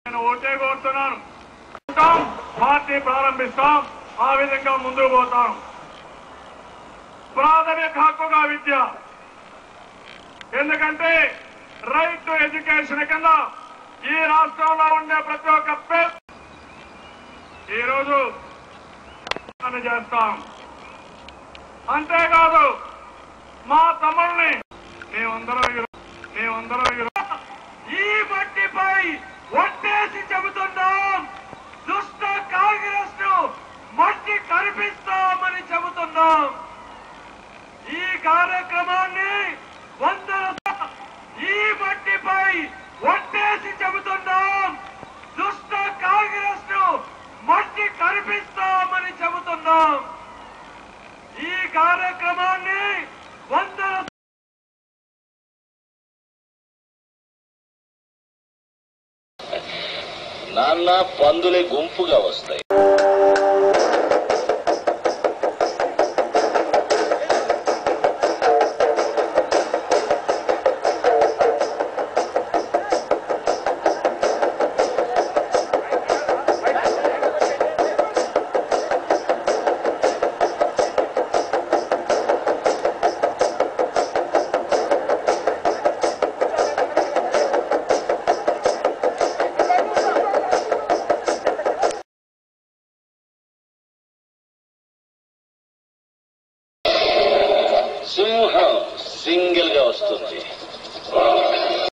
నేను ఓటే కోరుతున్నాను. పార్టీ ప్రారంభిస్తాం, ఆ విధంగా ముందుకు పోతాం. ప్రాథమిక హక్కుగా విద్య, ఎందుకంటే రైట్ టు ఎడ్యుకేషన్ కింద ఈ రాష్ట్రంలో ఉండే ప్రతి ఒక్క పేద ఈరోజు చేస్తాం. అంతేకాదు మా తమ్ముల్ని మేమందరం ఈ మట్టిపై ఒట్టేసి చెబుతున్నాం, దుష్ట కాంగ్రెస్ ను మట్టి కనిపిస్తామని చెబుతున్నాం. ఈ కార్యక్రమాన్ని ఈ మట్టిపై ఒట్టేసి చెబుతున్నాం, దుష్ట కాంగ్రెస్ ను మట్టి కనిపిస్తామని చెబుతున్నాం. ఈ కార్యక్రమాన్ని నాన్న పందులే గుంపుగా వస్తాయి.